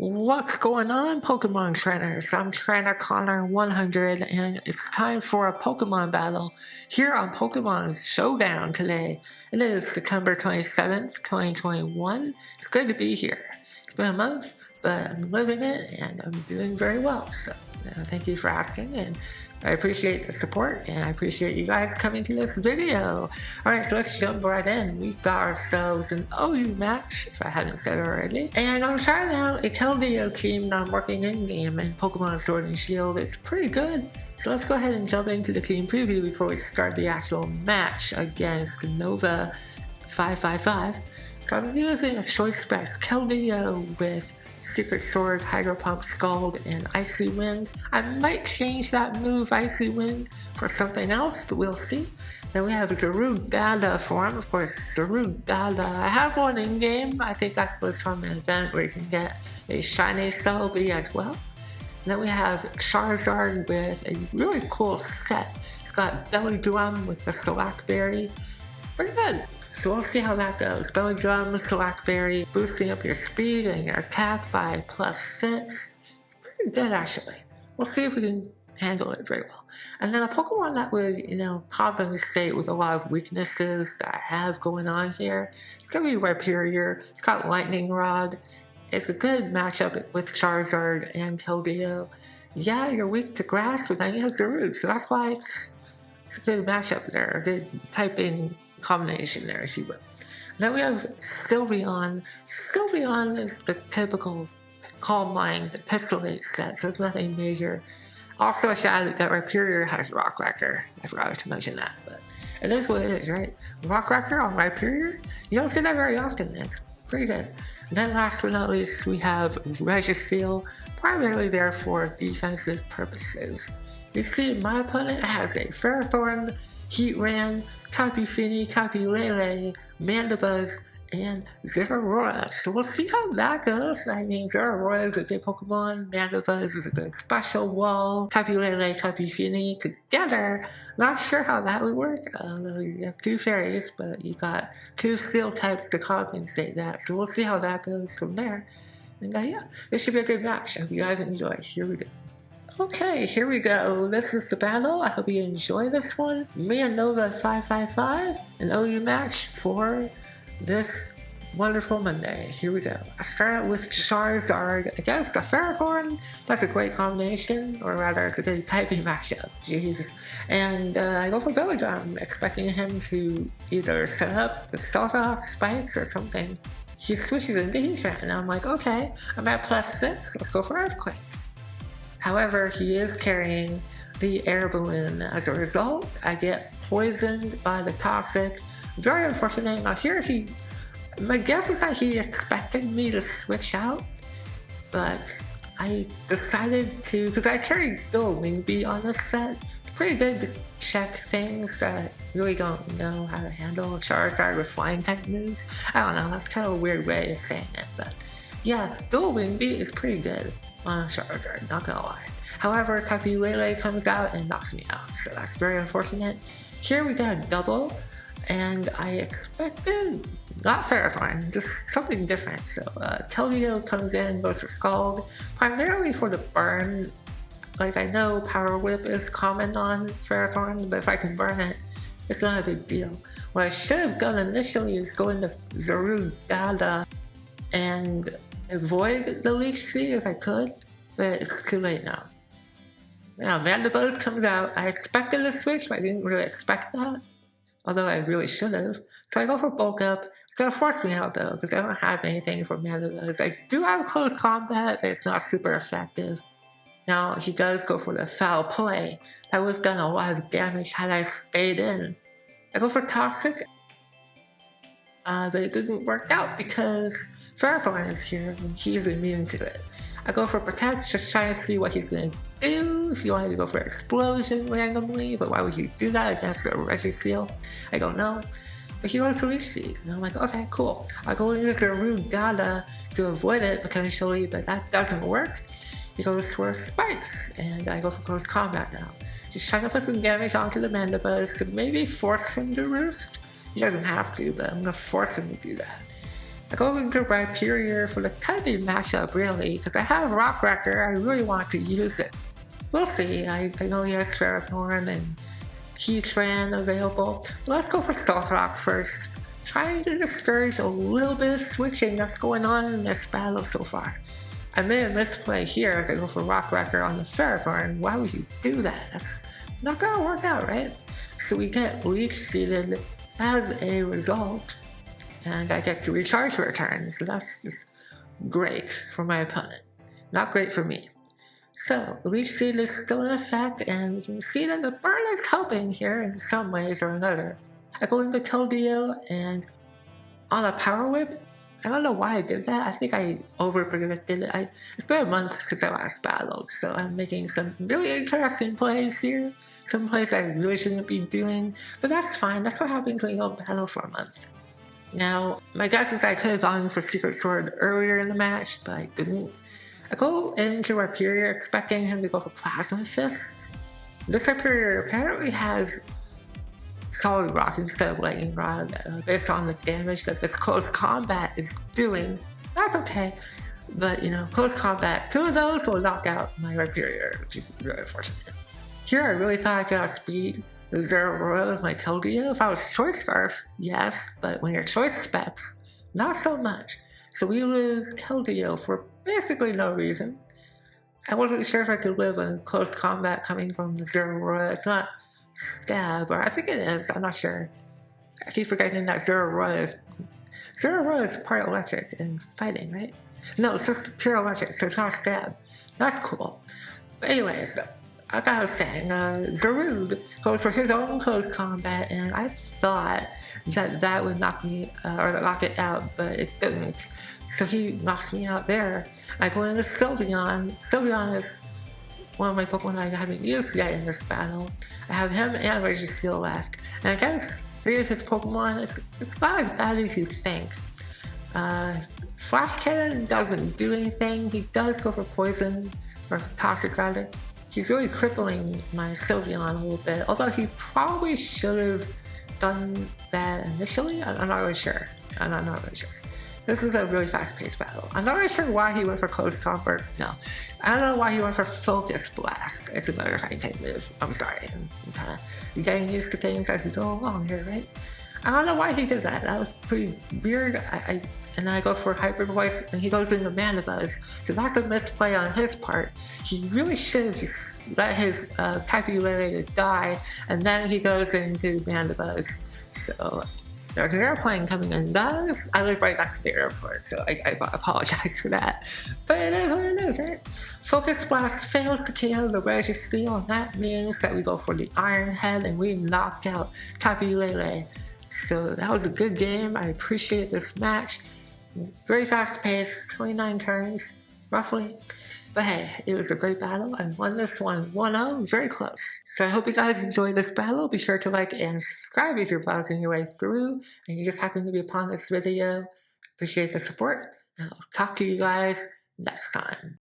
What's going on, Pokemon trainers? I'm Trainer Connor 100, and it's time for a Pokemon battle here on Pokemon Showdown today. It is September 27th, 2021. It's good to be here. It's been a month, but I'm living it, and I'm doing very well. So, thank you for asking, and I appreciate the support, and I appreciate you guys coming to this video. Alright, so let's jump right in. We've got ourselves an OU match, if I hadn't said already. And I'm trying out a Keldeo team that I'm working in-game in Pokemon Sword and Shield. It's pretty good. So let's go ahead and jump into the team preview before we start the actual match against Nova555. So I'm using a Choice Specs Keldeo with Secret Sword, Hydro Pump, Scald, and Icy Wind. I might change that move, Icy Wind, for something else, but we'll see. Then we have ZARUDE form, of course, ZARUDE. I have one in game. I think that was from an event where you can get a shiny Celebi as well. And then we have Charizard with a really cool set. It's got Belly Drum with the Slack Berry. Pretty good. So we'll see how that goes. Belly Drum, Slack Berry, boosting up your speed and your attack by +6. It's pretty good actually. We'll see if we can handle it very well. And then a Pokemon that would, compensate with a lot of weaknesses that I have going on here. It's gonna be Rhyperior. It's got Lightning Rod. It's a good matchup with Charizard and Keldeo. Yeah, you're weak to Grass, but then you have ZARUDE, so that's why it's a good matchup there. A good typing combination there, if you will. Then we have Sylveon. Sylveon is the typical Calm Mind, the Pixelate set, so it's nothing major. Also, I should add that Rhyperior has Rock Wrecker. I forgot to mention that, but it is what it is, right? Rock Wrecker on Rhyperior? You don't see that very often, it's pretty good. And then last but not least, we have Registeel, primarily there for defensive purposes. You see, my opponent has a Ferrothorn, Heatran, Capi-Fini, Capi-Lele, Mandibuzz, and Zeraora. So we'll see how that goes. I mean, Zeraora is a good Pokemon, Mandibuzz is a good special wall, Capi-Lele, Capi-Fini together. Not sure how that would work. You have two fairies, but you got two steel types to compensate that. So we'll see how that goes from there. And yeah, this should be a good match. I hope you guys enjoy. Here we go. Okay, here we go. This is the battle. I hope you enjoy this one. Me and Nova555, an OU match for this wonderful Monday. Here we go. I start out with Charizard against the Ferrothorn. That's a great combination, or rather, it's a good typing matchup. Jeez. And I go for Belly Drum, expecting him to either set up the Stealth Off Spikes or something. He switches into Heatran, and I'm like, okay, I'm at +6, let's go for Earthquake. However, he is carrying the air balloon. As a result, I get poisoned by the toxic. Very unfortunate. Now here my guess is that he expected me to switch out, but I decided to, because I carry Wing Bee on this set. It's pretty good to check things that really don't know how to handle Charizard with flying type moves. I don't know, that's kind of a weird way of saying it, but yeah, Wing Bee is pretty good on Charizard, not gonna lie. However, Capi-Lele comes out and knocks me out, so that's very unfortunate. Here we got a double, and I expected, not Ferrothorn, just something different. So Keldeo comes in, goes for Scald, primarily for the burn. Like, I know Power Whip is common on Ferrothorn, but if I can burn it, it's not a big deal. What I should have done initially is go into ZARUDE and avoid the Leech Seed if I could, but it's too late now. Now, Mandibuzz comes out. I expected a switch, but I didn't really expect that, although I really should have. So I go for Bulk Up. It's gonna force me out though, because I don't have anything for Mandibuzz. I do have Close Combat, but it's not super effective. Now, he does go for the Foul Play. That would have done a lot of damage had I stayed in. I go for Toxic, but it didn't work out because Ferrothorn is here and he's immune to it. I go for Protect, just trying to see what he's going to do. If you wanted to go for Explosion randomly, but why would you do that against a Registeel? I don't know. But he goes for Leech Seed, and I'm like, okay, cool. I go into ZARUDE to avoid it potentially, but that doesn't work. He goes for Spikes, and I go for Close Combat now. Just trying to put some damage onto the Mandibuzz to maybe force him to roost. He doesn't have to, but I'm going to force him to do that. I go into Rhyperior for the typing mashup really, because I have Rock Wrecker, I really want to use it. We'll see, I know he has Ferrothorn and Heatran available. Let's go for Stealth Rock first. Trying to discourage a little bit of switching that's going on in this battle so far. I made a misplay here as I go for Rock Wrecker on the Ferrothorn. Why would you do that? That's not gonna work out, right? So we get Leech Seeded as a result, and I get to recharge for a turn, so that's just great for my opponent. Not great for me. So, Leech Seed is still in effect, and you can see that the burn is helping here in some ways or another. I go into Keldeo, and on a Power Whip, I don't know why I did that. I think I over-predicted it. It's been a month since I last battled, so I'm making some really interesting plays here. Some plays I really shouldn't be doing, but that's fine. That's what happens when you don't battle for a month. Now, my guess is I could have gone for Secret Sword earlier in the match, but I didn't. I go into Rhyperior expecting him to go for Plasma Fists. This Rhyperior apparently has Solid Rock instead of Lightning Rod based on the damage that this close combat is doing. That's okay, but close combat, 2 of those will knock out my Rhyperior, which is really unfortunate. Here I really thought I could outspeed the ZARUDE with my Keldeo. If I was Choice Scarf, yes, but when you're Choice Specs, not so much. So we lose Keldeo for basically no reason. I wasn't sure if I could live in close combat coming from the ZARUDE. It's not Stab, or I think it is, I'm not sure. I keep forgetting that ZARUDE is part electric and fighting, right? No, it's just pure electric, so it's not Stab. That's cool. But anyways, like I was saying, ZARUDE goes for his own close combat, and I thought that would knock me, or knock it out, but it didn't. So he knocks me out there. I go into Sylveon. Sylveon is one of my Pokemon I haven't used yet in this battle. I have him and Registeel left. And I guess 3 of his Pokemon, it's not as bad as you think. Flash Cannon doesn't do anything. He does go for Poison, or Toxic rather. He's really crippling my Sylveon a little bit, although he probably should have done that initially. I'm not really sure. I'm not really sure. This is a really fast-paced battle. I'm not really sure why he went for Close Combat. No. I don't know why he went for Focus Blast. It's a better fighting type move. I'm sorry. I'm kind of getting used to things as we go along here, right? I don't know why he did that. That was pretty weird. And then I go for Hyper Voice, and he goes into Mana Buzz. So that's a misplay on his part. He really should have just let his Tapu Lele die, and then he goes into Mana Buzz. So there's an airplane coming in. I live right next to the airport, so I apologize for that. But it is what it is, right? Focus Blast fails to KO the Registeel, and that means that we go for the Iron Head and we knock out Tapu Lele. So that was a good game. I appreciate this match. Very fast paced, 29 turns, roughly. But hey, it was a great battle. I won this one 1-0, very close. So I hope you guys enjoyed this battle. Be sure to like and subscribe if you're browsing your way through and you just happen to be upon this video. Appreciate the support. And I'll talk to you guys next time.